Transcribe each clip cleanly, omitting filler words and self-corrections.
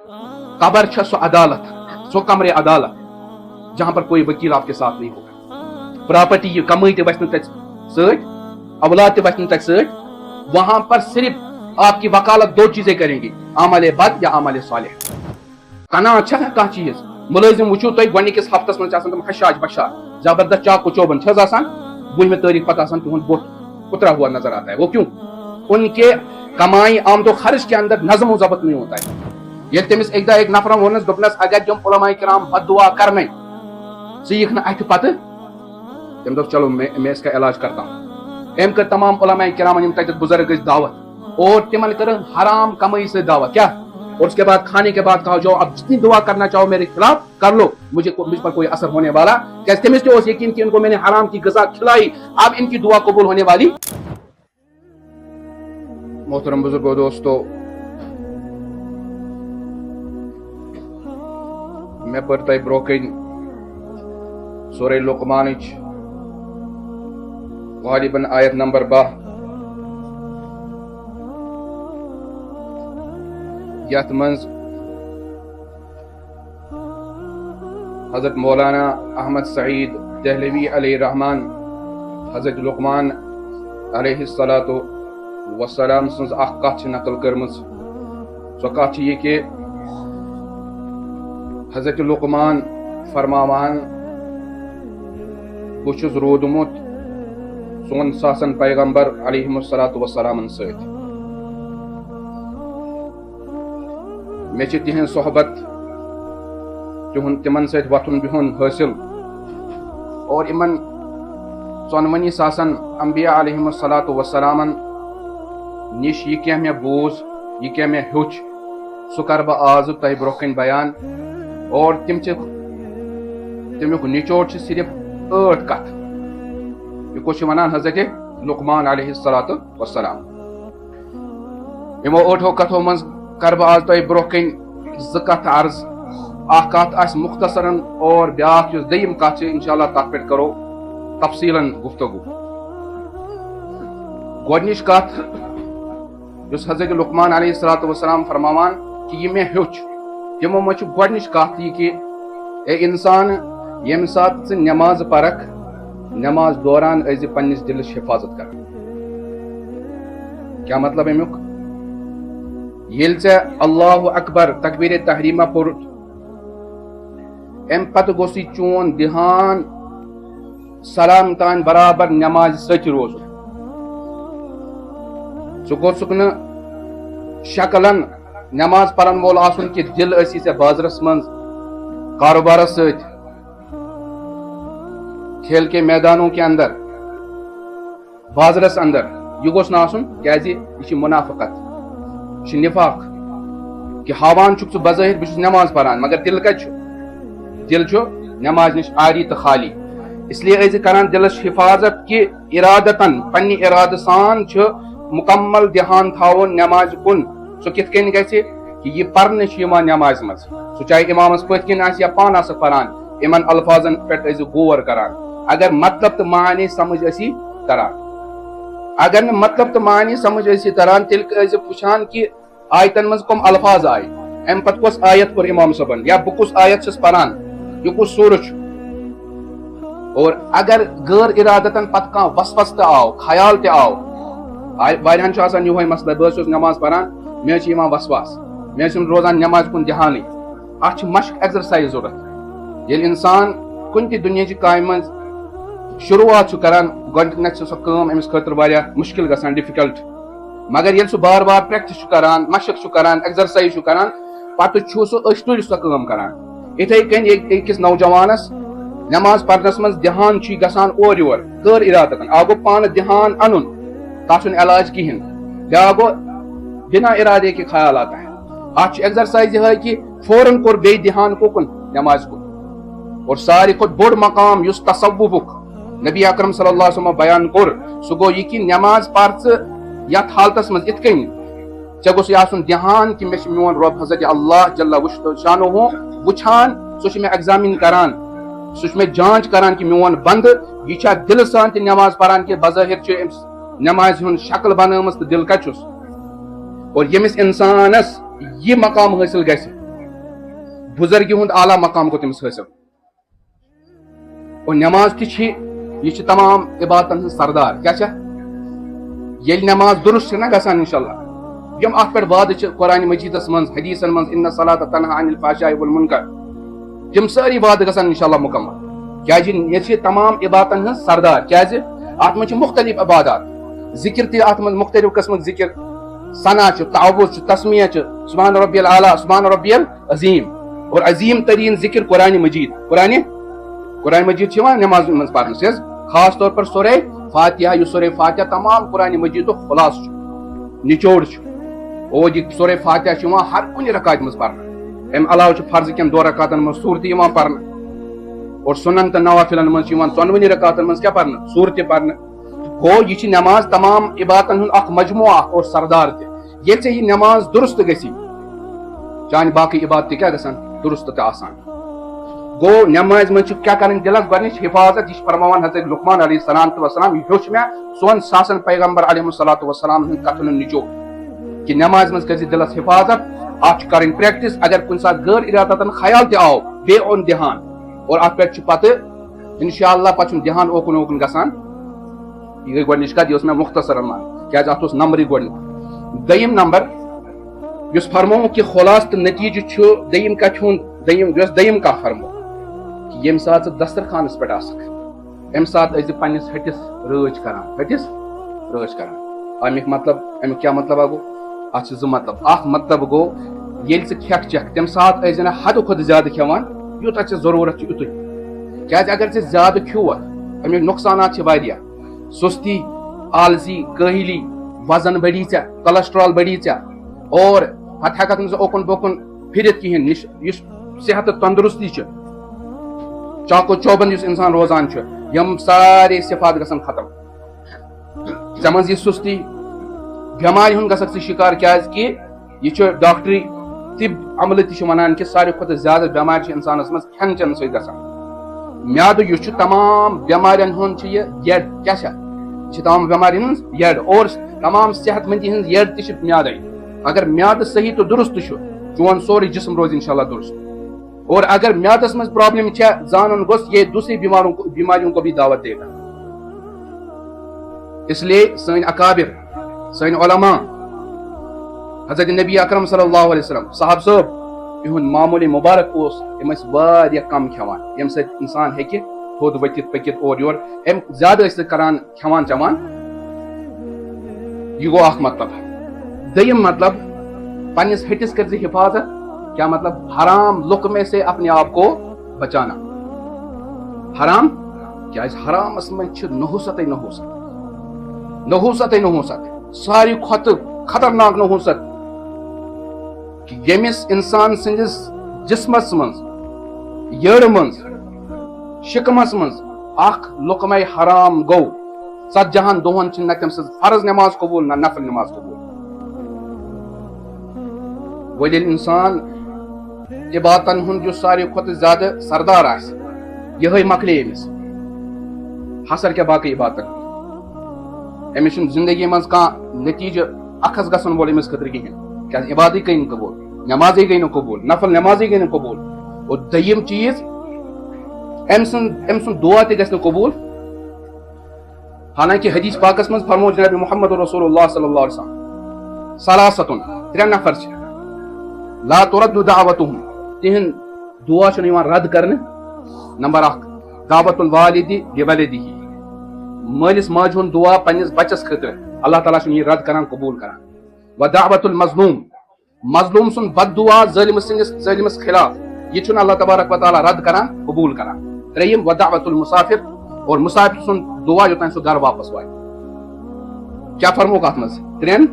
قبر چھا سو عدالت، سو کمرے عدالت جہاں پر کوئی وکیل آپ کے ساتھ نہیں ہوگا، پراپرٹی یہ کمائی تہ بچ تک سۭتۍ، اولاد تہ بچ تک سۭتۍ، وہاں پر صرف آپ کی وکالت دو چیزیں کریں گی، عمل بد یا عمل صالح۔ قناعت چھا کانٛہہ چیز، ملٲزم وچھو تُہۍ گۄڈنِکِس ہفتس منٛز چھِ آسان تِم حشاش بشاش زبردست چاقو چوبن چھِ حظ آسان، 12ویں تاریخ پتہ آسان تِہُنٛد بوٚٹھ اترا ہوا نظر آتا ہے۔ وہ کیوں؟ ان کے کمائی آمد و خرچ کے اندر نظم و ضبط نہیں ہوتا ہے۔ ییٚلہِ تٔمِس اکہِ دۄہ أکۍ نفرن ووٚننس دوٚپنس اگر یِم علماء کرام بد دعا کرنے ژٕ یِکھ نہٕ اَتھِ پتہٕ، تٔمۍ دوٚپ چلو میں اس کا علاج کرتا ہوں۔ أمۍ کٔر تمام علماء کرامن یِم تتٮ۪تھ بزرگ ٲسۍ دعوت، اور تمن کٔر حرام کمائی سے دعوت، کیا؟ اور اس کے بعد کھانے کے بعد کہا جو اب جتنی دعا کرنا چاہو میرے خلاف کر لو، مجھ پر کوئی اثر ہونے والا، کیا تمس تہ یقین کہ ان کو میں نے حرام کی غذا کھلائی، اب ان کی دعا قبول ہونے والی۔ محترم بزرگو دوستو، میں پر تہ بروکن سورہ لقمان غالباً آیت نمبر 12 یتھ منز حضرت مولانا احمد سعید دہلوی علیہ الرحمان حضرت لقمان علیہ الصلاۃ والسلام سنز اخ کتھ نقل کرمز۔ سو کتھ یہ کہ حضرت لقمان فرماوان بہ چھُس روٗدمُت سون ساسن پیغمبر علیہ الصلاۃ والسلام سۭتۍ، مےٚ چھِ تِہنٛز صحبت تِمن سۭتۍ وۄتھُن بِہُن حٲصِل، اور یِمن ژۄنوٕنی ساسن انبیاء علیہم الصلاۃ والسلامن نِش یہِ کینٛہہ مےٚ بوٗز، یہِ کینٛہہ مےٚ ہیوٚچھ، سُہ کرٕ بہٕ آزٕ تۄہہِ برونٛہہ کَنۍ بیان، اور تمیُک نچوڑ چھِ صرف 8 کتھ۔ یہِ کُس چھُ ونان؟ حضرت لقمان علیہ الصلاۃ والسلام۔ یِمو 8 کتھو منٛز کرٕ بہٕ آز تۄہہِ برونٛہہ کَنۍ 2 کتھ عرض۔ اکھ کتھ آسہِ مختصرن، اور بیاکھ یُس دوٚیِم کتھ چھِ انشاءاللہ تتھ پٮ۪ٹھ کرو تفصیلن گفتگو۔ گۄڈنِچ کتھ یُس حضرت لقمان علیہ الصلاۃ والسلام فرماوان کہ یہ مےٚ ہیوٚچھ، تِمو منٛز چھِ گۄڈنِچ کتھ یہِ کہ اے انسان ییٚمہِ ساتہٕ ژٕ نٮ۪ماز پرکھ، نٮ۪ماز دوران ٲسۍ زِ پننِس دِلس حفاظت کران۔ کیا مطلب امیُک؟ ییٚلہِ ژےٚ اللہ اکبر تکبیرِ تحریمہ پوٚرُتھ، امہِ پتہٕ گوٚژھُے چون دھیان سلام تام برابر نٮ۪مازِ سۭتۍ روزُن۔ ژٕ گوٚژھُکھ نہٕ شکلن نٮ۪ماز پرن وول آسُن کہ دل ٲسی ژےٚ بازرس منٛز، کاروبارس سۭتۍ، کھیل کے میدانوں کے اندر، بازرس اندر، یہ گوٚژھ نہٕ آسُن، کیازِ یہِ چھِ منافقت، یہِ چھِ نفاق، کہ ہاوان چھُکھ ژٕ بظٲہر بہٕ چھُس نٮ۪ماز پران مگر دل کتہِ چھُ؟ دل چھُ نٮ۪ماز نِش عاری تہٕ خالی۔ اس لیے ٲسۍ کران دلس حفاظت کہ ارادتن پننہِ ارادٕ سان چھُ مکمل دھیان تھاوُن نٮ۪مازِ کُن۔ سُہ کِتھ کٔنۍ گژھِ کہ یہ پرنہٕ چھُ یِوان نٮ۪مازِ منٛز، سُہ چاہے امامس پٔتھۍ کِنۍ آسہِ یا پانہٕ آسکھ پران، یِمن الفاظن پٮ۪ٹھ ٲسۍ غور کران۔ اگر مطلب تہٕ معنے سمجھ ٲسی تران، اگر نہٕ مطلب تہٕ معنے سمجھ ٲسی تران، تیٚلہِ ٲسۍ وٕچھان کہ آیتن منٛز کم الفاظ آیہِ، امہِ پتہٕ کۄس آیت پٔر امام صٲبن، یا بہٕ کُس آیت چھُس پران، یہِ کُس سورہ چھُ۔ اور اگر غٲر ارادتن پتہٕ کانٛہہ وسوس تہِ آو، خیال تہِ آو، واریاہن چھُ آسان یِہوے مسلہٕ، بہٕ اوسُس نٮ۪ماز پران مےٚ حظ چھِ یِوان وسواس، مےٚ حظ چھُنہٕ روزان نٮ۪مازِ کُن دھیانٕے۔ اتھ چھِ مشق ایگزرسایز ضوٚرتھ۔ ییٚلہِ انسان کُنہِ تہِ دُنیاہچہِ کامہِ منٛز شروعات چھُ کران، گۄڈنیٚتھ چھِ سۄ کٲم أمِس خٲطرٕ واریاہ مُشکِل گژھان، ڈِفِکلٹ، مگر ییٚلہِ سُہ بار بار پریکٹس چھُ کران، مشق چھُ کران، ایگزرسایز چھُ کران، پتہٕ چھُ سُہ أچھ تُلۍ سۄ کٲم کران۔ یِتھے کٔنۍ أکِس نوجوانس نٮ۪ماز پرنس منٛز دھیان چھُ گژھان اورٕ یور غٲر ارادتن، اکھ گوٚو پانہٕ دھیان انُن، تتھ چھُنہٕ علاج کہیٖنۍ، بیاکھ گوٚو بنا ارادے کے خیال آتا ہے۔ اتھ چھِ ایگزرسایز یِہے کہ فوراً کوٚر بیٚیہِ دھیان کوکُن؟ نٮ۪مازِ کُن۔ اور ساروی کھۄتہٕ بوٚڑ مقام یُس تصوُفُک نبی اکرم صلی اللہ علیہ وسلم بیان کوٚر، سُہ گوٚو یہِ کہ نٮ۪ماز پر ژٕ یتھ حالتس منٛز یِتھ کٔنۍ ژےٚ گوٚژھُے آسُن دھیان کہ مےٚ چھُ میون رۄب حضرت اللہ جل شانہ وٕچھان، سُہ چھُ مےٚ ایگزامن کران، سُہ چھُ مےٚ جانچ کران کہ میون بندٕ یہِ چھا دلہٕ سان تہِ نٮ۪ماز پران کہ بظٲہر چھُ أمِس نٮ۪مازِ ہُنٛد شکل بنٲومٕژ تہٕ دل کتہِ چھُس۔ اور ییٚمِس انسانس یہِ مقام حٲصل گژھِ، بزرگی ہند اعلیٰ مقام کو تمس حاصل اور نماز تھی یہ تمام عبادتن ہند سردار کیا یل نماز درست نا گژھان انشاءاللہ یم ات پہ وعدہ قرآن مجیدس من حدیثن من ان الصلاۃ تنہا عن الفحشاء والمنکر تم ساری وعدہ گژھان انشاءاللہ مکمل کیا یہ تمام عبادتن ہند سردار کیا ات من مختلف عبادات ذکر تہ ات من مختلف قسم ذکر ثنا تعوذ تسمیہ سبحان ربی العلیٰ سبحان ربی العظیم اور عظیم ترین ذکر قرآن مجید قرآن مجید نماز من پڑھنے خاص طور پر سورہ فاتحہ یہ سورہ فاتحہ تمام قرآن مجید خلاص نچوڑ اور یہ سورہ فاتحہ ہر کن رکعت مز پڑھنا ام علاوہ فرض کن 2 رکعتن من سورت پڑھنا اور سنن تو نوافلن من 14 رکعتن من کیا پڑھنا سورت پڑھنا گو یہ نماز تمام عبادتن ہند اخ مجموعہ اور سردار تہ یہ نماز درست گسی چانہ باقی عبادت کیا گژھان درست تہ آسان گو نماز من کیا کریں دلس گۄڈنِچ حفاظت یہ فرماوان حضرت لقمان علیہ السلام یہ ہیوچ مے سون ساسن پیغمبر علیہ الصلوۃ والسلام ہند کتن نچو کہ نماز من کر دلس حفاظت ات کریں پریکٹس اگر کن سات غیر ارادتن خیال تہ آو بے اون دھیان اور ات پہ پتہ انشاءاللہ پتہ دھیان اوکن گژھان یہ گئی گۄڈنِچ کتھ یہ میں مختصر مان کیاز ات نمبر گۄڈنیُک دوٚیِم نمبر یس فرمو کہ خلاص تو نتیجہ دوٚیِم کتھ ہُنٛد دوٚیِم کتھ فرمو کہ یم سات دسترخانس پہ ام سات پنس ہٹس رٲچھ کران امیک مطلب امیک کیا مطلب گو ات زٕ مطلب اخ مطلب گو ییٚلہِ ژٕ کھٮ۪کھ چکھ تمہِ ساتہٕ ٲسۍ نہٕ حدٕ کھۄتہٕ زیادٕ کھٮ۪وان یوٗتاہ ژےٚ ضروٗرت چھُ یُتُے کیازِ اگر ژےٚ زیادٕ کھیوٚوکھ امیُک نۄقصانات چھِ واریاہ سُستی آلسی کٲہلی وزن بڑی ژےٚ کولسٹرال بڑی ژےٚ اور پتہٕ ہٮ۪ککھ نہٕ ژٕ اوکُن پوکُن پھرِتھ کِہینۍ یُس صحت تہٕ تندرستی چھِ چاقو چوبند یُس انسان روزان چھُ یم سارے صفات گژھن ختم ژےٚ منٛز یہِ سُستی بٮ۪مارِ ہُنٛد گژھکھ ژٕ شِکار کیازِ کہِ یہ ڈاکٹری طب عملہ تہ ونان کہ ساروی کھۄتہٕ زیادٕ بٮ۪مارِ چھِ انسانس منٛز کھٮ۪ن چٮ۪نہٕ سۭتۍ گژھان میادٕ یُس چھُ تمام بٮ۪مارٮ۪ن ہُنٛد چھِ یہِ یڈ کیاہ چھِ تمام بٮ۪مارٮ۪ن ہٕنٛز یڈ اور تمام صحت مندی ہٕنٛز یڈ تہِ چھِ میادے اگر میادٕ صحیح تہٕ درست چھُ چون سورُے جسم روزِ انشاءاللہ درست اور اگر میادس منٛز پرابلم چھےٚ زانُن گوٚژھ یہ دوسری بیماریوں کو بھی دعوت دے گا اس لیے سٲنۍ اکابر سٲنۍ علماء حضرت نبی اکرم صلی اللہ علیہ وسلم صاحب صٲب یہُنٛد معموٗلی مبارک اوس یِم ٲسۍ واریاہ کم کھٮ۪وان ییٚمہِ سۭتۍ انسان ہیٚکہِ تھوٚد ؤتھِتھ پٔکِتھ اور یور امہِ زیادٕ ٲسۍ نہٕ کران کھٮ۪وان چٮ۪وان یہ گوٚو اکھ مطلب دوٚیِم مطلب پننس ہٹس کر حفاظت کیا مطلب حرام لقمے سے اپنے آپ کو بچانا حرام کیا حرامس منٛز نحوست ساروی کھۄتہٕ خطرناک نحوست کہ ییٚمِس انسان سٕنٛدِس جسمس منٛز یٔڑ منٛز شکمس منٛز اکھ لقمے حرام گوٚو 40 دۄہن چھِ نہ تٔمۍ سٕنٛز فرض نماز قبوٗل نہ نفل نماز قبوٗل وۄنۍ ییٚلہِ انسان عبادتن ہُنٛد یُس ساروی کھۄتہٕ زیادٕ سردار آسہِ یِہے مۄکلے أمِس حسر کیٛاہ باقٕے عبادتن أمِس چھُنہٕ زندگی منٛز کانٛہہ نتیٖجہٕ اکھس گژھن وول أمِس خٲطرٕ کِہینۍ کیٛازِ عبادتٕے گٔے نہٕ قبوٗل نمازے گٔے نہٕ قبوٗل نفل نمازے گٔے نہٕ قبوٗل اور دوٚیِم چیٖز أمۍ سُنٛد دعا تہِ گژھِ نہٕ قبوٗل حالانکہ حدیث پاکس منٛز فرمو جناب محمد رسول اللہ صلی اللہ علیہ وسلم ثلاثتن 3 نفر چھِ لا ترد دعوتهم تہند دعا چھُنہٕ یِوان رد کرنہٕ نمبر 1 دعوت الوالد لولدہ مٲلِس ماجہِ ہُنٛد دعا پننس بچس خٲطرٕ اللہ تعالیٰ چھُنہٕ یہِ رد کران قبوٗل کران و دعوت المظلوم مظلوم سُنٛد بد دعا ظٲلمس خلاف یہِ چھُنہٕ اللہ تبارک و تعالیٰ رد کران قبوٗل کران 3 و دعوت المسافر اور مسافر سُنٛد دعا یوٚتانۍ سُہ گرٕ واپس واتہِ کیٛاہ فرموکھ اتھ منٛز 3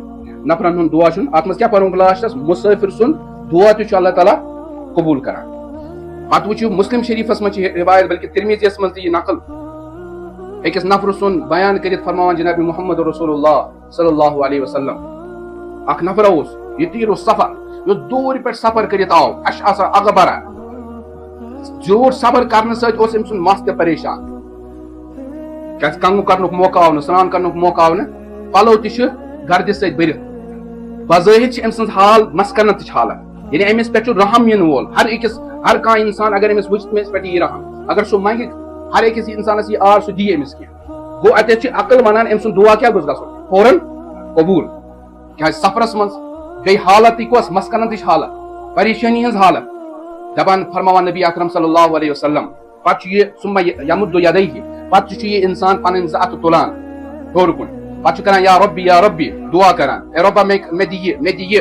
نفرن ہُنٛد دعا چھُنہٕ اتھ منٛز کیٛاہ فرموکھ لاسٹس مسافر سُنٛد دعا تہِ چھُ اللہ تعالیٰ قبوٗل کران پتہٕ وٕچھِو مسلم شریفس منٛز چھِ روایت بلکہ ترمیٖزیَس منٛز تہِ یہِ نقل أکِس نفرٕ سُنٛد بیان کٔرِتھ فرماوان جناب محمد رسول اللہ صلی اللہ علیہ وسلم اکھ نفر اوس یطیٖرُ سفر یُس دوٗرِ پٮ۪ٹھ سفر کٔرِتھ آو اشعث اغبرا زیوٗٹھ سفر کرنہٕ سۭتۍ اوس أمۍ سُنٛد مس تہِ پریشان کیٛازِ کنگھٕ کرنُک موقعہٕ آو نہٕ سرٛان کرنُک موقعہٕ آو نہٕ پلو تہِ چھِ گردِ سۭتۍ بٔرِتھ بظٲہر چھِ أمۍ سٕنٛز حال مسکنتٕچ حالت یعنی امس پہ رحم ین وول ہر کان انسان اگر امس وچ امس پہ یہ رحم اگر سہ منگہ ہر أکس انسانس یہ آر سہ دی امس کی گو اتھ عقل ونان ام سن دعا کیا گوس گژھُن فوراً قبول کیا سفرس من گئی حالت کس مسکنت حالت پریشانی ہز حالت دپان فرماوان نبی اکرم صلی اللہ علیہ وسلم پتہ یہ ثم یمد یدیہ پتہ یہ انسان پن زت تلان ہور کن پتہ کران یا ربی دعا کران اے ربا میں دی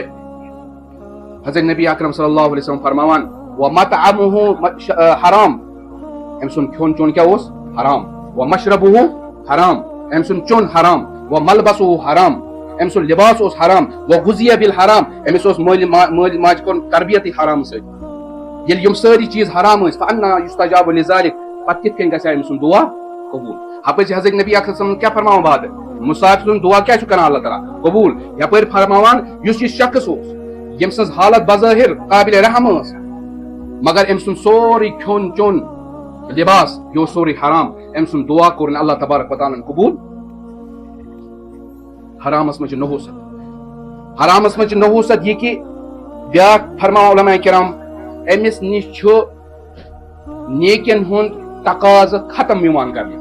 حضرت نبی اکرم صلی اللہ علیہ وسلم فرماوان ومطعمہ حرام ام سن کھون چون کیا اس حرام ومشربہ حرام ام سن چون حرام وملبسہ حرام ام سن لباس اس حرام وغذی بالحرام امس اس مول ماج کن تربیت حرام سے یل یم ساری چیز حرام اس فانا یستجاب لذلک پتہ کت کن گژھِ ام سن دعا قبول ہپٲرۍ حضرت نبی اکرم صلی اللہ علیہ وسلم کیا فرماوان بعد مصاحب سن دعا کیا کران اللہ تعالیٰ قبول یپٲرۍ فرماوان یس یہ شخص اوس یم سن حالت بظاہر قابل رحم اس مگر ام سن سوری کھون چون لباس یہ سوری حرام ام سن دعا کورن اللہ تبارک و تعالیٰ قبول حرامس مجھ نحوست حرامس مجھ نحوست یہ کہ بیاکھ فرماو علماء کرام امس نش نیکین ہند تقاض ختم یوان کرنے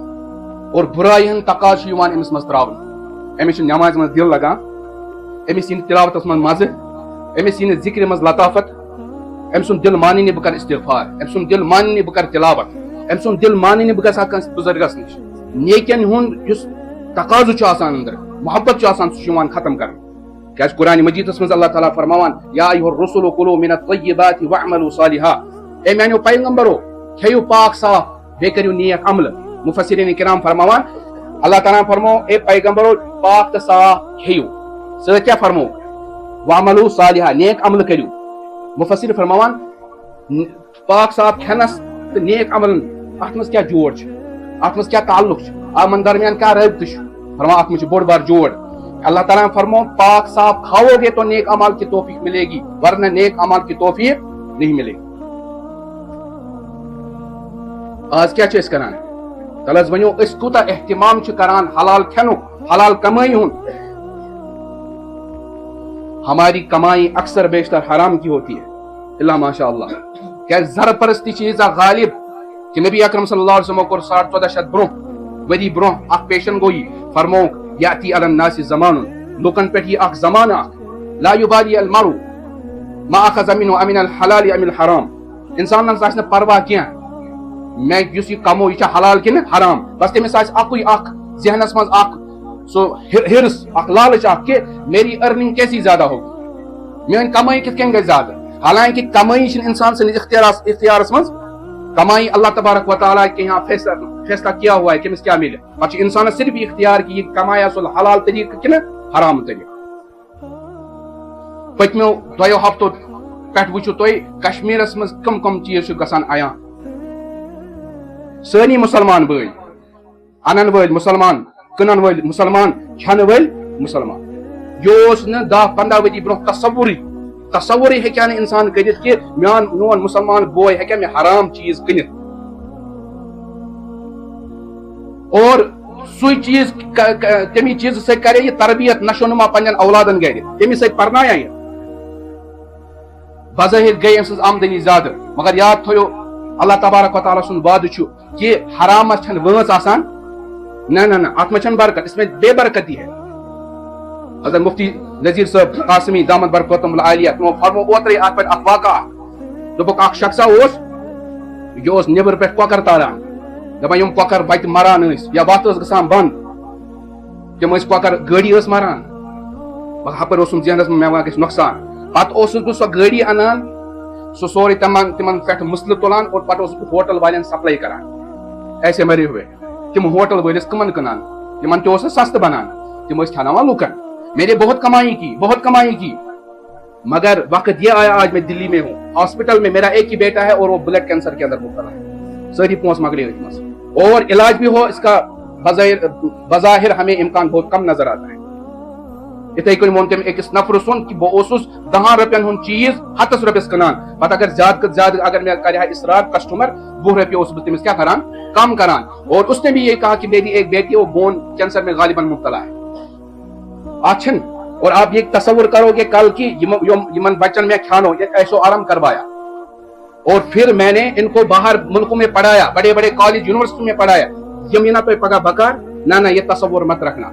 اور برائی ہند تقاض یوان امس مز تراون امس نماز مز دل لگان امس ین تلاوتس مز مزہ امس ین ذکر مز لطافت ام سن دل مانی بہ کر استغفار ام سن دل مانی بہ کر تلاوت ام سن دل مانی بہ گژھا کانس بزرگس نش نیکین ہند یس تقاض چھ آسان اندر محبت آسان سہ ختم کر کیاز قرآن مجیدس مز اللہ تعالیٰ فرماوان یا ایھا الرسل کلوا من الطیبات واعملوا صالحا اے میانو پیغمبرو کھیو پاک صاف بے کریو نیک عمل مفسرین کرام فرماوان اللہ تعالیٰ فرمو اے پیغمبرو پاک تو صاف کھیو سر کیا فرمو واعملوا صالحا نیک عمل کریو مفسر فرماوان پاک صاف کھنس تو نیک عمل ات مز کیا جوڑ ات مز کیا تعلق آمن درمیان کیا رابطہ فرما ات مجھ بوڑ بار جوڑ اللہ تعالیٰ نے فرمو پاک صاف کھاؤ گے تو نیک اعمال کی توفیق ملے گی ورنہ نیک اعمال کی توفیق نہیں ملے گی آج کیا چیز کران تلز ونیو اس کوتا اہتمام چھ کران حلال کھنو حلال کمائی ہون ہماری کمائی اکثر بیشتر حرام کی ہوتی ہے اللہ ماشاء اللہ کیا زر پرستی چیزا غالب کہ نبی اکرم صلی اللہ علیہ وسلم کو 1450 برو وری برو اخ پیشن گوئی فرمو یاتی علی الناس زمان لوکن پہ یہ اخ زمانہ لا یبالی المرء ما اخذ منه امن الحلال ام الحرام انسان نہ آسہ پرواہ کیا میں یس یہ کمو یہ حلال کن حرام بس تمس اکوئی اخ ذہنس مز اخ سو ہرس اخ لالچ اخ کہ میری ارننگ کیسی زیادہ ہوگی میری کمائی کت کن گئی زیادہ حالانکہ کمائی چھ انسان سن اختیارس مز کمائی اللہ تبارک و تعالیٰ کے یہاں فیصلہ کیا ہوا ہے کہ کیا ملے پتہ انسان صرف اختیار کی یہ کمایا سو حلال طریقہ کن حرام طریقہ پتمو دو ہفتو پہ وچو تھی کشمیرس مز کم کم چیز گسان عیاں سانی مسلمان بھائی انن ول مسلمان کنن ول مسلمان کھن ول مسلمان یہ 10-15 ؤری برو تصور ہیکیا نہ انسان کرت کہ میون مسلمان بوے ہیکیا میں حرام چیز کنت اور سوئی چیز تمی چیز سے کرے یہ تربیت نشو نما پنن اولادن گھر تمی سے پرنایا یہ بظاہر گئی امس آمدنی زیادہ مگر یاد تھو اللہ تبارک و تعالیٰ سن وعدہ چھو کہ حرام چھن وٲنٛس آسان نہ ات میں چھن برکت اس میں بے برکتی ہے حضرت مفتی نذیر صاحب قاسمی دامت برکاتہم العالیہ تمو فرمو اوترے ات پہ اخ واقعہ دوپک اخ شخصا یہ نبر پہ کۄکر تاران دپان یم کۄکر بتہ مران یا وت گژھان بند تم کۄکر گٲڑی مران ہپر ذہنس میں گژھِ نۄقصان پتہ بہ سۄ گٲڑی انان سو سورے تمن پہ مسلہ تلان اور پتہ ہوٹل والن سپلائی کران ایسے مرے ہوئے تم ہوٹل والس کمن کنان تمن تہ سستہ بنان تم کھناوان لوکن میں نے بہت کمائی کی مگر وقت یہ آیا آج میں دلی میں ہوں ہاسپٹل میں میرا ایک ہی بیٹا ہے اور وہ بلڈ کینسر کے اندر مبتلا ہے ساری پونس مکڑے اور علاج بھی ہو اس کا بظاہر ہمیں امکان بہت کم نظر آتا ہے اتھے کن وون تم اکس نفر سن کہ بہ 10 رۄپین ہند چیز 100 رۄپیس کنان پتہ اگر زیادہ اگر میں کرا اصرار کسٹمر 2 رۄپیہ بہ تمس کیا کران کم کران اور اس نے بھی یہ کہا کہ میری ایک بیٹی وہ بون کینسر میں غالباً مبتلا ہے آچھن اور آپ یہ تصور کرو کہ کل کی یمن بچن میں کھانو ایسو آرام کروایا اور پھر میں نے ان کو باہر ملکوں میں پڑھایا, بڑے بڑے کالج یونیورسٹی میں پڑھایا, یم نہ تو پگہ بکار نہ یہ تصور مت رکھنا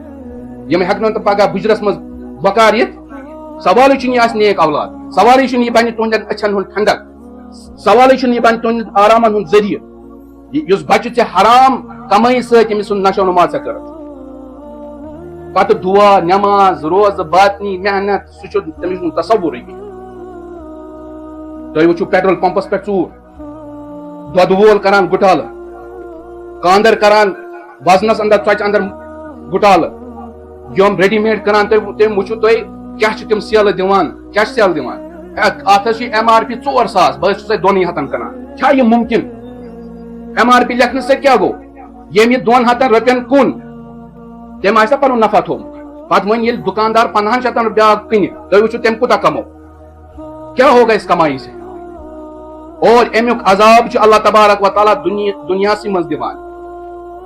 یم ہیکن تو پگہ بجرس مز بکار یت. سوال یہ نیک اولاد, سوال یہ بن تہندین اچھن ہند ٹھنڈک, سوال یہ بن تہند آرامن ہند ذریعہ. اس بچہ ے حرام کمائی ست تمس نشو نما ے کر پتہ دعا نماز روز باطنی محنت سہ تمس تصور. تھی وچھو پیٹرول پمپس پہ ژوٗر, دۄد وول کران گٹالہ, کاندر کران وزنس اندر ژۄچہِ اندر گٹالہ, یم ریڈی میڈ کران تم وچھو تھی کیا تم سیل دِوان, کیا سیل دِوان, ات MRP 4,000 بہٕ چھُس 200 کران. کیا یہ ممکن؟ MRP لکھنے سے کیا گو یم یہ 200 رۄپین کُن تم آسا پن نفع تھومت, پتہ ون ییٚلہِ دکاندار 500 بیاکھ کٕنہِ تُہۍ وٕچھِو تم کوٗتاہ کمو, کیا ہوگا اس کمائی سے. اور امیک عذاب اللہ تبارک و تعالیٰ دنیا سی مز دِوان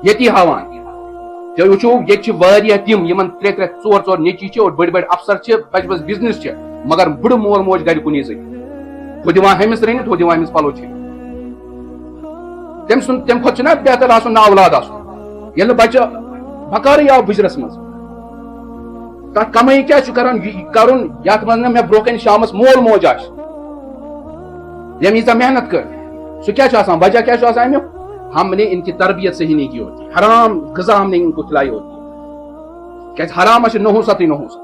یتی ہاوان. تُہۍ وٕچھِو ییٚتہِ چھِ واریاہ تِم یمن 3 4 نیٚچی اور بٔڑۍ بٔڑۍ افسر چھِ, بج بج بزنس چھِ, مگر بُڑٕ مول موج گرِ کُنی زٔنۍ, ہُہ دِوان ہُمِس رٔنِتھ ہُہ دِوان أمِس پلو چھٔلِتھ. تم کھۄتہٕ چھُنہ بہتر آسُن نہ اولاد آسُن ییٚلہِ بچہ بکارٕے آو بُجرس منٛز. تتھ کمٲے کیٛاہ چھُ کرُن یتھ منٛز نہٕ مےٚ برونٛہہ کَنہِ شامس مول موج آسہِ, ییٚمۍ ییٖژاہ محنت کٔر سُہ کیٛاہ چھُ آسان, وجہ کیٛاہ چھُ آسان امیُک, ہم نے ان کی تربیت صحیح نہیں کی ہوتی, حرام غذا ہم نے ان کو کھلائی ہوتی. کیٛازِ حرامس چھِ نحوست نحوست.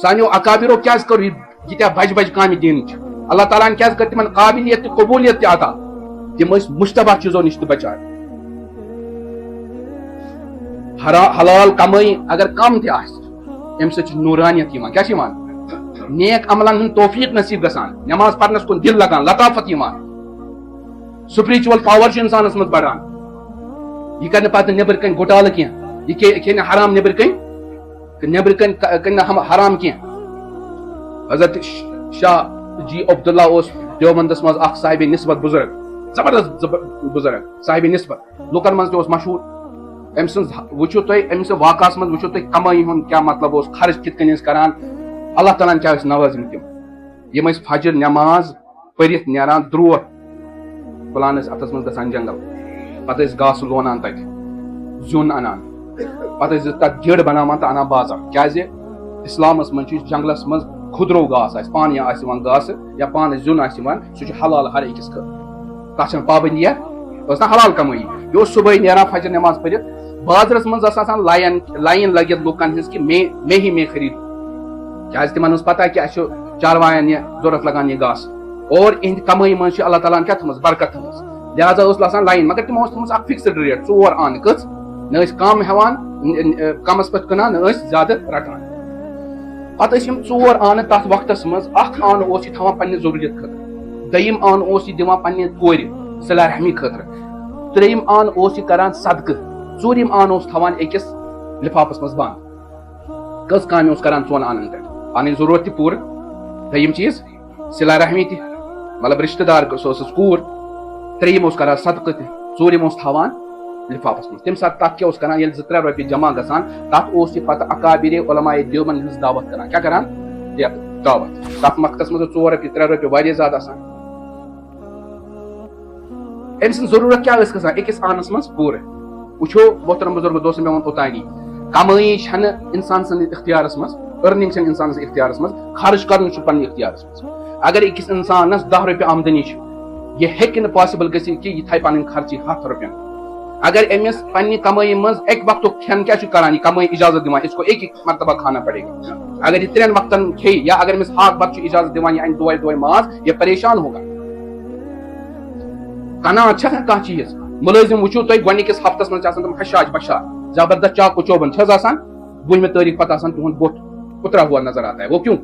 سانیو اکابرو کیٛازِ کٔر ییٖتیاہ بجہِ بجہِ کامہِ دِنٕچ, اللہ تعالیٰ ہن کیٛازِ کٔر تِمن قابلیت تہِ قبولیت تہِ عطا, تم ٲسۍ مشتبہ چیٖزو نِش تہِ بچان. حلال کمٲے اگر کم تہِ آسہِ امہِ سۭتۍ چھِ نورانیت یِوان, کیٛاہ چھِ یِوان, نیک عملن ہُنٛد توفیق نصیب گژھان, نماز پرنس کُن دل لگان, لطافت یِوان, سپرچول پاور چھُ انسانس منٛز بڑان. یہِ کرِ نہٕ پتہٕ نیبر کٔنۍ گُٹالہٕ کینٛہہ, یہِ کھیٚیہِ نہٕ حرام نیبر کٔنۍ کٔنۍ نہٕ حرام کینٛہہ. حضرت شاہ جی عبداللہ اوس دیوبندس منٛز اکھ صاحب نسبت بزرگ, زبردست بزرگ صاحب نسبت, لُکن منٛز تہِ اوس مشہوٗر. أمۍ سٕنٛز وٕچھِو تُہۍ أمۍ سٕنٛز واقعس منٛز وٕچھِو تُہۍ کمٲے ہُنٛد کیٛاہ مطلب اوس, خرچ کِتھ کٔنۍ ٲسۍ کران, اللہ تعالیٰ ہن کیٛاہ ٲسۍ نوٲزِمٕتۍ تِم. یِم ٲسۍ فجر نٮ۪ماز پٔرِتھ نیران درٛوٹھ, تُلان ٲسۍ اتھس منٛز گژھان جنگل, پتہٕ ٲسۍ گاسہٕ لونان تتہِ, زیُن انان, پتہٕ ٲسۍ تتھ جٔڈ بناوان تہٕ انان بازر. کیٛازِ اسلامس منٛز چھُ جنگلس منٛز کھُدرو گاسہٕ آسہِ, پانہٕ آسہِ یِوان گاسہٕ یا پانہٕ زیُن آسہِ یِوان, سُہ چھُ حلال ہر أکِس خٲطرٕ, تتھ چھنہٕ پابندیہ, ٲس نا حلال کمٲیی. یہِ اوس صبحٲے نیران فجر نٮ۪ماز پٔرِتھ, بازرس منٛز ٲس آسان لایِن لٔگِتھ لُکن ہٕنٛز کہِ مے خٔریٖد, کیٛازِ تِمن ٲس پتہ کہِ اسہِ چھُ چاروایَن یہِ ضوٚرتھ لگان یہِ گاسہٕ, اور اِہنٛدِ کمٲے منٛز چھِ اللہ تعالیٰ ہن کیٛاہ تھٲومٕژ برکت تھٲومٕژ, لہٰذا ٲس آسان لایِن. مگر تِمو ٲس تھٲومٕژ اکھ فِکسٕڈ ریٹ, 4 آنہٕ کٔژ, نہ ٲسۍ کم ہٮ۪وان کمس پٮ۪ٹھ کٕنان, نہ ٲسۍ زیادٕ رٹان. پتہٕ ٲسۍ یِم 4 آنہٕ تتھ وقتس منٛز, اکھ آنہٕ اوس یہِ تھاوان پننہِ ضروٗریت خٲطرٕ, دوٚیِم آنہٕ اوس یہِ دِوان پننہِ کورِ صلہ رحمی خٲطرٕ, ترٛیٚیِم آنہٕ اوس یہِ کران صدقہٕ, ژوٗرِم آنہٕ اوس تھاوان أکِس لفافس منٛز بنٛد. کٔژ کامہِ اوس کران 4 آنن پٮ۪ٹھ, پنٕنۍ ضروٗرت تہِ پوٗرٕ, دوٚیِم چیٖز صلہ رحمی تہِ, مطلب رشتہٕ دار سۄ ٲسٕس کوٗر, ترٛیٚیِم اوس کران صدقہٕ تہِ, ژوٗرِم اوس تھاوان لفافس منٛز. تمہِ ساتہٕ تتھ کیٛاہ اوس کران, ییٚلہِ 2-3 رۄپیہِ جمع گژھان, تتھ اوس یہِ پتہٕ اکابرِ علماء دیوبند ہٕنٛز دعوت کران. کیٛاہ کران, دعوت. تتھ وقتس منٛز 4 رۄپیہِ 3 رۄپیہِ واریاہ زیادٕ آسان. أمۍ سٕنٛز ضروٗرت کیٛاہ ٲس گژھان أکِس آنس منٛز پوٗرٕ. وٕچھو محترم بزرگ دوستو, مےٚ ووٚن اوتانی, کمٲیی چھنہٕ انسان سٕنٛدِس اختیارس منٛز, ارننگ چھنہٕ انسان سٕنٛدِس اختیارس منٛز, خرچ کرُن چھُ پننہِ اختیارس منٛز. اگر أکِس انسانس 10 رۄپیہِ آمدنی چھِ, یہِ ہیٚکہِ نہٕ پاسبل گٔژھِتھ کہِ یہِ تھایہِ پنٕنۍ خرچی 100 رۄپین. اگر أمِس پننہِ کمٲیی منٛز اکہِ وقتُک کھٮ۪ن کیٛاہ چھُ کران, یہِ کمٲیی اجازت دِوان, اس کو ایک مرتبہ کھانا پڑے گا. اگر یہِ 3 وقتن کھیٚیہِ, یا اگر أمِس ہاکھ بتہٕ چھُ اجازت دِوان, یہِ انہِ دۄہے ماز, یہِ پریشان ہوگا. قناعت چھےٚ کانٛہہ چیٖز. مُلٲزِم وٕچھِو تُہۍ, گۄڈنِکِس ہفتس منٛز چھِ آسان تِم حشاش بشاش, زبردست چاقو چوبن چھِ حظ آسان, 12مہِ تٲریٖخ پتہٕ آسان تِہُنٛد بُتھ اترا ہوا نظر آتا ہے. وہ کیوں,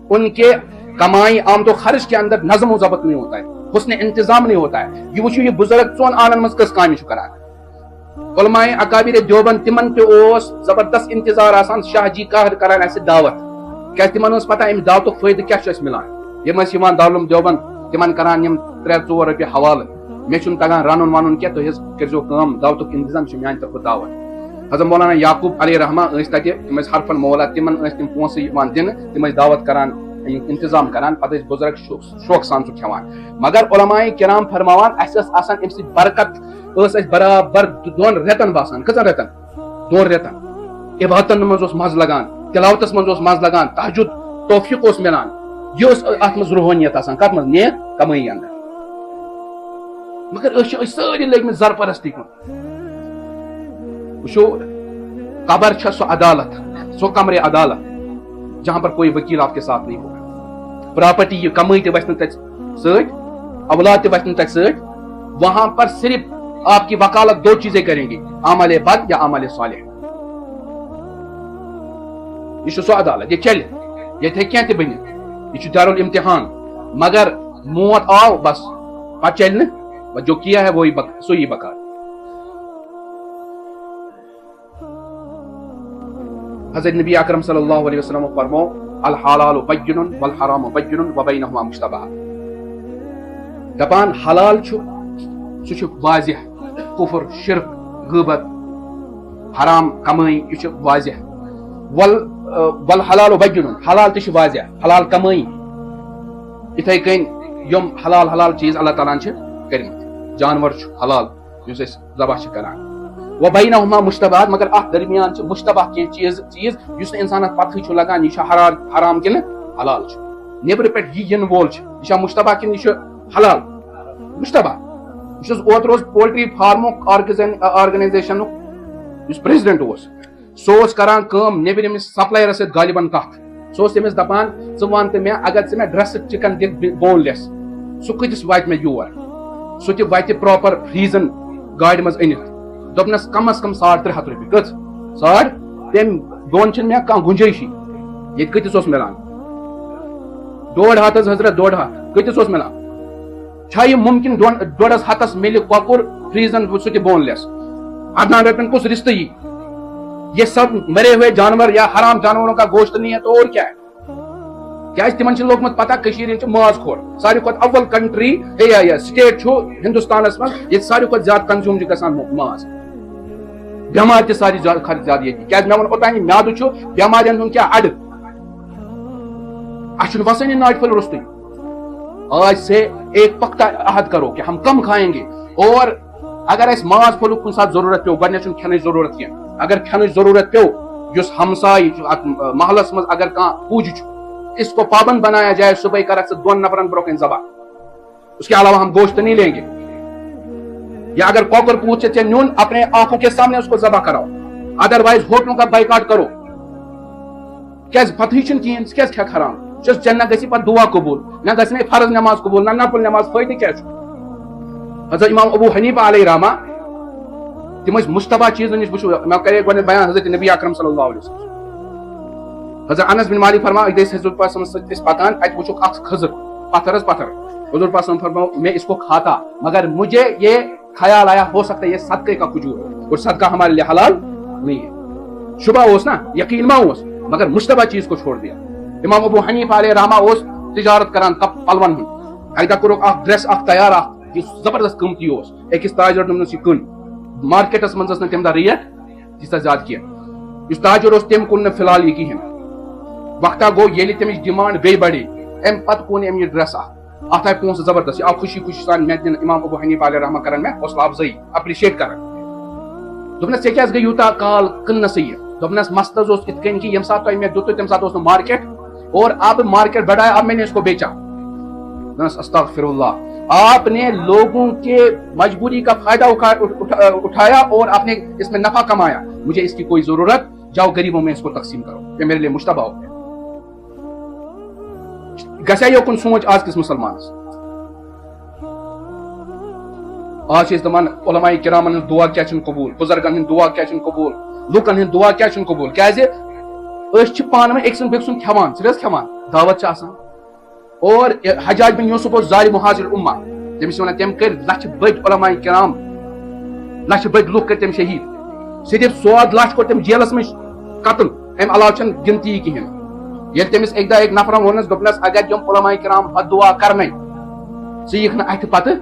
ان کے کمائی آمد و خرچ کے اندر نظم و ضبط نہیں ہوتا ہے, حسن انتظام نہیں ہوتا ہے. یہ وٕچھِو یہِ بُزرگ 4 آنن منٛز کٔژ کامہِ چھُ کران. علماء اکابر دیوبند تِمن تہِ اوس زبردست انتظار آسان, شاہ جی کران اسہِ دعوت, کیٛازِ تِمن ٲس پتہ امہِ دعوتُک فٲیدٕ کیٛاہ چھُ اسہِ مِلان. یِم ٲسۍ یِوان دارالعلوم دیوبند, تِمن کران یِم 3-4 رۄپیہِ حوالہٕ, مےٚ چھُنہٕ تگان رنُن ونُن کینٛہہ, تُہۍ حظ کٔرزیٚو کٲم, دعوتُک انتظام چھُ میانہِ طرفہٕ دعوت. حضرت مولانا یعقوب علیہ رحمہ تتہ تم حرفن مولا تمن تم پونسہ دن تم دعوت کران انتظام کران پتہ بزرگ شوق سان سہ کھیوان مگر علماء کرام فرماوان اس آسان ام سی برکت اس برابر 2 رٮ۪تن باسان کٔژن رٮ۪تن 2 رٮ۪تن عبادتن مز مز لگان تلاوتس مز مز لگان تہجد توفیق اس ملان یہ ات مز روحانیت آسان کت مز نیک کمائی اندر مگر ساری لگمت زر پرستی کن وچھو قبر چھا سو عدالت سو کمرے عدالت جہاں پر کوئی وکیل آپ کے ساتھ نہیں ہوگا پراپرٹی یہ کمائی تہ بچ تک سۭتۍ اولاد تہ بچ تک سۭتۍ وہاں پر صرف آپ کی وکالت 2 چیزیں کریں گی عمل بد یا عمل صالح یہ سو عدالت یہ چل یہ ہیکہ تہ بنت یہ دارالامتحان مگر موت آو بس پتہ چل جو کیا ہے وہی سوئی بکار حضرت نبی اکرم صلی اللہ علیہ وسلم فرمو الحلال بین والحرام بین وبینہما مشتبہات دپان حلال سہ واضح کفر شرک غیبت حرام کمائی یہ واضح والحلال بین حلال تہ واضح حلال کمائی اتھے کن یم حلال چیز اللہ تعالیٰ کرمت جانور حلال یس ذبح کران وبینہما مشتبہات مگر ات درمیان مشتبہ کی چیز یس انسان پتہ لگان یہ حرام کن حلال نیبر پہ یہ وول یہ مشتبہ کن یہ حلال مشتبہ یہ اوتر پولٹری فارمک آرگنائزیشن پریزیڈنٹ سہ کران کام نیبرم سپلائرس ست غالباً کت سہ تمس دپان ژٕ ون تہٕ مےٚ اگر ژٕ مےٚ ڈرسڈ چکن دِکھ بون لیس سہ کۭتِس واتہِ مےٚ یور سہ تہِ واتہِ پراپر فریزن گاڑِ منٛز أنِتھ دوٚپنس کم از کم 350 رۄپیہِ کٔژ تٔمۍ دۄن چھنہٕ مےٚ کانٛہہ گُنجٲیشی ییٚتہِ کۭتِس اوس مِلان 1.5 حض حضرت 1.5 کۭتِس اوس مِلان چھا یہ ممکن 1.5 ہتس ملہِ کۄکُر فریزن سہ تہِ بون لیس 18 رۄپین کُس رشتہٕ یی یہ سب مرے ہوئے جانور یا حرام جانوروں کا گوشت نہیں ہے تو اور کیا ہے کیازِ تمن چھ لوگمت پتہ کشیر چھ ماز خور ساروی کھۄتہٕ اول کنٹری سٹیٹ چھُ ہندوستانس منٛز ییٚتہِ ساروی کھۄتہٕ زیادٕ کنزیوم چھُ گژھان ماز بیمار تہِ ساری کھۄتہٕ زیادٕ ییٚتہِ کیازِ مےٚ ووٚن اوٚتانۍ میادٕ چھُ بیمارٮ۪ن ہُنٛد کیاہ اڈٕ اَسہِ چھُنہٕ وسٲنی ناٹہِ پھٔلۍ روٚستُے آج سے ایک پختہ عہد کرو کہ ہم کم کھائیں گے اور اگر اس ماز پھولُک کُنہِ ساتہٕ ضروٗرت پیٚو گۄڈٕنیتھ چھُنہٕ کھٮ۪نٕچ ضروٗرت کینٛہہ اگر کھٮ۪نٕچ ضروٗرت پیٚو یُس ہمساے محلس منٛز اگر کانٛہہ پوٗجہِ چھُ اس کو پابند بنایا جائے صبح کرک 2 نفرن برونٛہہ ذبح اس کے علاوہ ہم گوشت نہیں لیں گے یا اگر کوکر پوچھے ژےٚ نیُن اپنے آنکھوں کے سامنے اس کو ذبح کراؤ ادروائز ہوٹلوں کا بائیکاٹ کرو کیازِ پتہٕے چھُنہٕ کِہیٖنۍ ژٕ کیازِ کھٮ۪کھ حرام ژےٚ نہ گژھی پتہٕ دعا قبوٗل نہ گژھنَے فرض نٮ۪ماز قبوٗل نہ نفل نٮ۪ماز فٲیدٕ کیاہ چھُ حضرت امام ابو حنیفہ علیہ رحمہ تم مشتبہ چیزن نش وچھو میں کرے گۄڈنیٚتھ بیان حضرت نبی اکرم صلی اللہ علیہ وسلم حضرت انس بن مالک فرماو حضور پاک صلی اللہ علیہ وسلم پکان ات وچھوک اکھ خضر پتھر حضور پاک صلی اللہ علیہ وسلم فرماو میں اس کو کھاتا مگر مجھے یہ خیال آیا ہو سکتا ہے یہ صدقے کا کھجور ہے اور صدقہ ہمارے لیے حلال نہیں ہے شبہ اوس نا یقین ما اوس مگر مشتبہ چیز کو چھوڑ دیا امام ابو حنیفہ علیہ رحمہ اوس تجارت کران پلون ہن اکہ کوٚرُکھ اکھ ڈریس اکھ تیار اکھ یہ زبردست قۭمتی اوس أکِس تاجر دوٚپنس یہ کٕن مارکیٹس منٛز ٲس نہٕ تمہِ دۄہ ریٹ تیٖژاہ زیادٕ کینٛہہ یُس تاجر اوس تٔمۍ کُن نہٕ فِلحال یہِ کِہیٖنۍ وقتہ گوٚو ییٚلہِ تٔمِچ ڈِمانڈ بیٚیہِ بڑے امہِ پتہٕ کُن أمۍ یہِ ڈریس اکھ اتھ آیہِ پونٛسہٕ زبردست یہِ آو خوشی خوشی سان مےٚ دِنہٕ امام ابو حنیفہ علیہ رحمہ کران مےٚ حوصلہٕ افضٲیی اپرِشیٹ کران دوٚپنس ژےٚ کیازِ گٔے یوٗتاہ کال کٕننسٕے یہِ دوٚپنس مسلہٕ حظ اوس یِتھ کٔنۍ کہِ ییٚمہِ ساتہٕ تۄہہِ مےٚ دِتُو تمہِ ساتہٕ اوس نہٕ مارکیٹ اور اب مارکیٹ بڑھایا اب میں نے اس کو بیچا استغفر اللہ آپ نے لوگوں کے مجبوری کا فائدہ اٹھایا اور آپ نے اس میں نفع کمایا مجھے اس کی کوئی ضرورت جاؤ غریبوں میں اس کو تقسیم کرو یہ میرے لیے مشتبہ ہو گیا گژھیا یوکن سوچ آج کس مسلمانس آج دپان علماء کرامن ہند دعا کیا چھن قبول بزرگن ہند دعا کیا چھن قبول لوکن ہند دعا کیا چھن قبول کیازِ أسۍ چھِ پانہٕ ؤنۍ أکۍ سُنٛد بیٚکہِ سُنٛد کھٮ۪وان صرف کھٮ۪وان دعوت چھِ آسان اور حجاج بن یوسف اوس ظالم حاضر الامہ تٔمِس چھِ وَنان تٔمۍ کٔرۍ لچھِ بٔدۍ علماء کرام لچھِ بٔدۍ لُکھ کٔرۍ تٔمۍ شہیٖد صرف 100 لچھ کوٚر تٔمۍ جیلس منٛز قتل امہِ علاوٕ چھنہٕ گنتی کِہیٖنۍ ییٚلہِ تٔمِس اَکہِ دۄہ أکۍ نفرن ووٚننس دوٚپنس اگر یِم علماء کرام بد دعا کرنے ژٕ یِکھ نہٕ اتھِ پتہٕ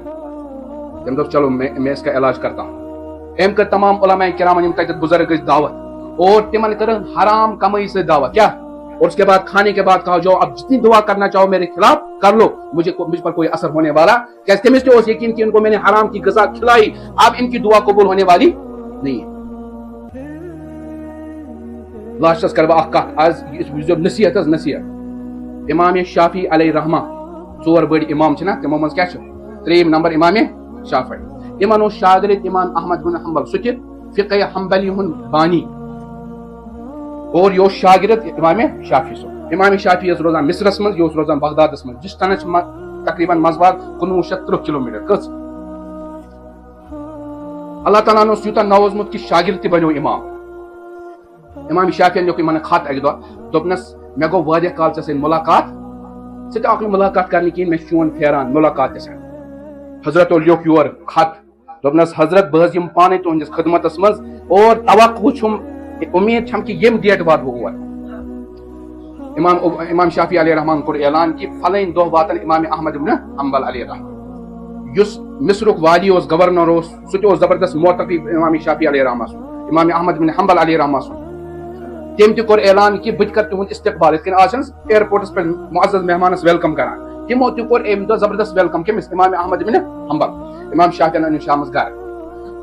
تٔمۍ دوٚپ چلو میں اس کا علاج کرتا ہوں ام کر تمام علماء کرام تک بزرگ دعوت اور تمن کر حرام کمائی سے دعوت کیا، اور اس کے بعد کھانے کے بعد کہا جاؤ اب جتنی دعا کرنا چاہو میرے خلاف کر لو، مجھ پر کوئی اثر ہونے والا کیسے تمس تہ یقین کہ ان کو میں نے حرام کی غذا کھلائی، اب ان کی دعا قبول ہونے والی نہیں ہے۔ لاسٹس کر بہ کت آز نصیحت نصیحت امام شافعی علیہ رحمہ ژور بڑ امام چھنا تمو من کیا تریم نمبر امام شافعی، امن اوس شاگرد امام احمد بن حنبل سہ تہ فقہ حنبلی ہن بانی اور یہ شاگرد امام شافعی صاحب۔ امام شافعی یس روزان مصرس من، یہ روزان بغدادس من، جس تنچ تقریباً مزباگ 1930 کلومیٹر کس اللہ تعالیٰ نے یوتہ نوازمت کہ شاگرد تہ بنو امام۔ امام شافعی لیوک من خط اکہ دہ دپنس مے گو واریاہ کال ژے سۭتۍ ملاقات، ژٕ تہِ آکھ نہٕ ملاقات کرنہِ کِہیٖنۍ، مےٚ چھُ چون پھیران ملاقات گژھِ۔ حضرتو لیوکھ یور خط دپنس حضرت بہٕ حظ یِمہٕ پانے تُہنٛدِس خدمتس منٛز اور توقع چھُم امید چھم کہ یم ڈیٹ وات بہ اور۔ امام شافعی علیہ رحمان کور اعلان کہ فلٲنۍ دۄہ واتن امام احمد بن حنبل علیہ رحمان، یس مصرُک والی اوس گورنر اوس سُہ تہِ اوس زبردست موتقی امام شافعی علیہ رحمان سُنٛد، امام احمد بن حنبل علیہ رحمان سُنٛد۔ تم تہ کور اعلان کہ بہٕ کر تہنٛد استقبال یتھ کٔنۍ آز چھِ ایئرپورٹس پہ معزز مہمانس ویلکم کران، تمو تہ کور امہ دۄہ زبردست ویلکم کٔمِس امام احمد بن حنبل۔ امام شافعی أنِن شامس گھر،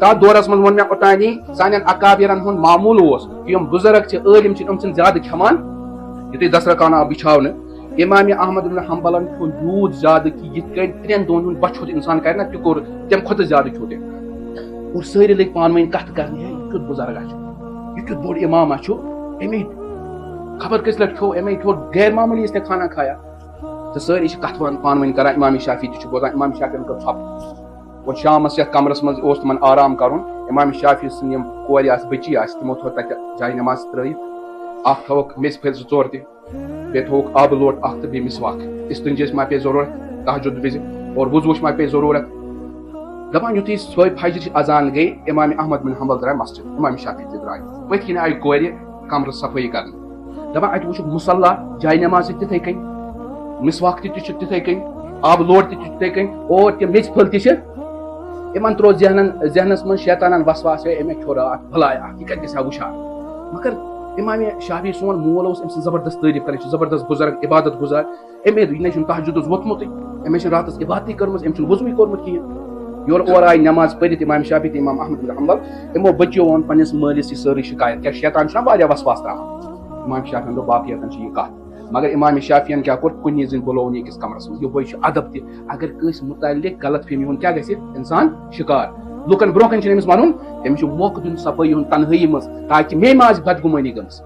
تتھ دورس من وون مےٚ اوتانی سانٮ۪ن اکابرن ہُنٛد معموٗل اوس کہ یم بزرگ چھِ عٲلم چھِ یِم چھِنہٕ زیادٕ کھٮ۪وان یُتھُے دسترخوان آو بچھاونہٕ۔ امام احمد بن حنبلن کھیوٚو یوٗت زیادٕ کہ یِتھ کٔنۍ 3 دۄہن ہُنٛد بچھُت انسان کرِ نا تہِ کوٚر تمہِ کھۄتہٕ زیادٕ کھیوٚو تٔمۍ، اور سٲری لٔگۍ پانہٕ ؤنۍ کتھ کرنہِ ہے یہِ کیُتھ بُزرگا چھُ، یہِ کیُتھ بوٚڑ اماما چھُ، امی خبر کٔژِ لٹہِ کھیوٚو، امی کھیوٚو غیر معموٗلی ٲسۍ کھانا کھایا، تہٕ سٲری چھِ کتھ پانہٕ ؤنۍ کران۔ امام شافعی تہِ چھُ بوزان، امام شافعی کٔر ژھۄپہٕ اور شامس یتھ کمرس منٛز اوس تِمن آرام کرُن، امام شافعی سٕنٛز یِم کورِ آسہٕ بچی آسہٕ تِمو تھوٚو تتہِ جایہِ نماز ترٲیِتھ، اکھ تھوٚوُکھ میٚژِ پھٔلۍ 2 ژور تہِ، بیٚیہِ تھوٚوُکھ آبہٕ لوٹ اکھ تہٕ بیٚیہِ مسواک، استنجاہس ما پیٚیہِ ضروٗرت تہجد وِزِ اور وضوٗہٕچ ما پیٚیہِ ضروٗرت۔ دپان یُتھُے صبح فجرٕچ اذان گٔے امام احمد بن حنبل درٛاے مسجد، امام شافعی تہِ درٛاے، پٔتھۍ کِنۍ آیہِ کورِ کمرٕ صفٲیی کرنہِ، دپان اتہِ وٕچھُکھ مُصلا جایہِ نماز تہِ تِتھٕے کٔنۍ، مسواک تہِ چھُ تِتھٕے کٔنۍ، آبہٕ لوٹ تہِ چھُ تِتھٕے کٔنۍ اور تِم میٚژِ پھٔلۍ تہِ چھِ۔ یِمن تروو ذہنس منٛز شیطانن وسواس ہے أمۍ کھیوٚو راتھ بلاے اکھ، یہِ کتہِ گژھِ ہا وٕچھان، مگر امام شافعی سون مول اوس أمۍ سٕنٛز زبردست تعریف کران، یہِ چھُ زبردست بُزرگ عبادت گزار، أمۍ یہِ نہ چھُنہٕ تہجدس ووتھمُتٕے، أمۍ چھُنہٕ راتس عبادتٕے کٔرمٕژ، أمۍ چھُنہٕ وضوٗے کوٚرمُت کِہیٖنۍ۔ یورٕ اورٕ آیہِ نماز پٔرِتھ امام شافعی تہٕ امام احمد بن حنبل، یِمو بچیو ووٚن پننِس مٲلِس یہِ سٲرٕے شکایت، کیٛاہ شیطان چھُنہ واریاہ وسواس تراوان۔ امام شافعین دوٚپ باقٕیَن چھِ یہِ کتھ، مگر امام شافعین کیٛاہ کوٚر کُنی زٔنۍ بُلووُن أکِس کمرس منٛز، یِہوے چھُ ادب تہِ، اگر کٲنٛسہِ مُتعلق غلط فہمی ہُنٛد کیٛاہ گژھِ انسان شکار، لُکن برونٛہہ کنہِ چھُنہٕ أمِس ونُن، أمِس چھُ موقعہٕ دیُن صفٲیی ہُنٛد تنہٲیی منٛز تاکہِ مے ما آسہِ بدگُمٲنی گٔمٕژ،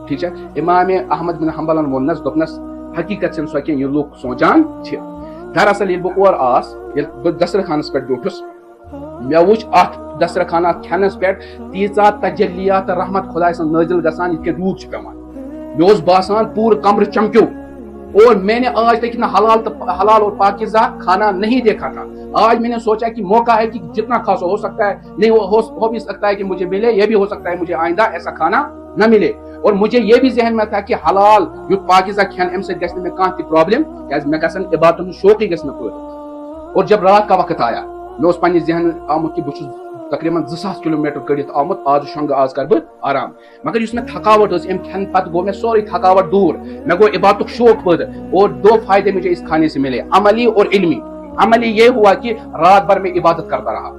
ٹھیک چھا۔ امام احمد بن حنبلن ووٚننس دوٚپنس حقیقت چھنہٕ سۄ کینٛہہ یہِ لُکھ سونچان چھِ، دراصل ییٚلہِ بہٕ اور آس، ییٚلہِ بہٕ دسترخانس پٮ۪ٹھ بیوٗٹھُس، مےٚ وٕچھ اتھ دسترخان اتھ کھٮ۪نس پٮ۪ٹھ تیٖژاہ تجلیات تہٕ رحمت خۄداے سٕنٛز نٲزِل گژھان یِتھ کٔنۍ روٗد چھُ پیٚوان، مےٚ اوس باسان پوٗرٕ کمرٕ چمکیو، اور میں نے آج تک اتنا حلال اور پاکیزہ کھانا نہیں دیکھا تھا۔ آج میں نے سوچا کہ موقع ہے کہ جتنا کھا سو، ہو سکتا ہے نہیں ہو بھی سکتا ہے کہ مجھے ملے، یہ بھی ہو سکتا ہے مجھے آئندہ ایسا کھانا نہ ملے، اور مجھے یہ بھی ذہن میں تھا کہ حلال یُتھ پاکیزہ کھٮ۪ن امہِ سۭتۍ گژھِ نہٕ مےٚ کانٛہہ تہِ پرابلم، کیازِ مےٚ گژھن عبادتن ہُنٛد شوقٕے گژھِ نہٕ پٲدٕ۔ اور جب رات کا وقت آیا، مےٚ اوس پننہِ ذہن آمُت کہ بہٕ چھُس تقریباً 2000 کلومیٹر کٔڑِتھ آمُت، آز شۄنٛگہٕ آز کر بہٕ آرام، مگر یُس مےٚ تھکاوٹ ٲس امہِ کھٮ۪نہٕ پتہٕ گوٚو مےٚ سورُے تھکاوٹ دوٗر، مےٚ گوٚو عبادتُک شوق پٲدٕ، اور 2 فائدے مجھے اس کھانے سے ملے، عملی اور علمی۔ عملی یہ ہوا کہ رات بھر میں عبادت کرتا رہا،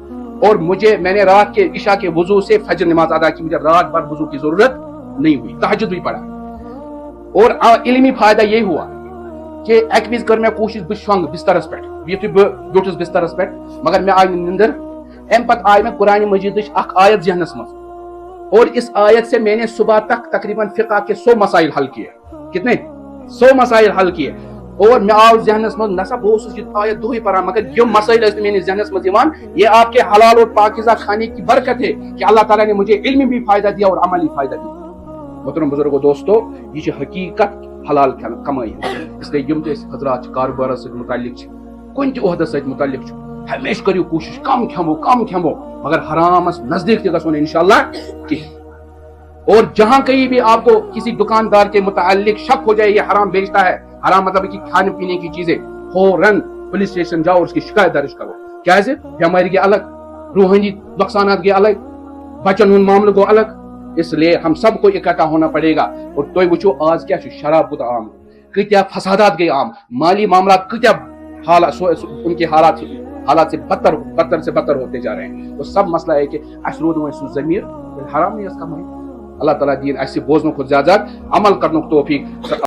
اور میں نے رات کے عشاء کے وضو سے فجر نماز ادا کی، مجھے رات بھر وضو کی ضرورت نہیں ہوئی، تہجد بھی پڑھا، اور علمی فائدہ یہ ہوا کہ اکہ وز کر مےٚ کوٗشش بہٕ شۄنٛگہٕ بسترس پٮ۪ٹھ، یُتھُے بہٕ بیوٗٹھُس بسترس پٮ۪ٹھ، مگر مےٚ آیہِ نہٕ نِندٕر، امہِ پتہٕ آیہِ مےٚ قرآن مجیدٕچ اکھ آیت ذہنس منٛز، اور اس آیت سے میں نے صبح تک تقریباً فقہ کے 100 مسائل حل کیے، کتنے 100 مسائل حل کیے، اور میں آو ذہنس منٛز نسا بہٕ اوسُس یہِ آیت دۄہے پران، مگر یِم مسائل ٲسۍ نہٕ میٲنِس ذہنس منٛز یِوان، یہ آپ کے حلال اور پاکیزہ کھانے کی برکت ہے کہ اللہ تعالیٰ نے مجھے علم بھی فائدہ دیا اور عملی فائدہ بھی۔ محترم بزرگو دوستو، یہ چھِ حقیقت حلال کمائی، اس لیے یم تہِ أسۍ حضرات چھِ کاروبارس سۭتۍ متعلق چھِ، کُنہِ تہِ عہدس سۭتۍ متعلق چھِ، ہمیشہ کٔرِو کوٗشش کم کھٮ۪مو مگر حرامس نزدیک تہِ گژھو نہٕ انشاءاللہ کہیٖنۍ۔ اور جہاں کہیں بھی آپ کو کسی دکاندار کے متعلق شک ہو جائے یہ حرام بیچتا ہے، حرام مطلب کہ کھانے پینے کی چیزیں، فوراً پولیس اسٹیشن جاؤ اور اس کی شکایت درج کرو، کیازِ بیماری گٔے الگ، روحانی نقصانات گئے الگ، بچن ہند معاملہ گو الگ. اس لیے ہم سب کو اکٹھا ہونا پڑے گا. اور تھی وچو آج کیا شراب کوت عام، کتیا فسادات گئی عام، مالی معاملات کتیا حالات، ان کے حالات سے بدتر سے بدتر ہوتے جا رہے ہیں. تو سب مسئلہ ہے کہ اس رود میں سو ضمیر حرام نہیں اس کا. اللہ تعالیٰ دین اس بوزن کو زیادہ عمل کرنے توفیق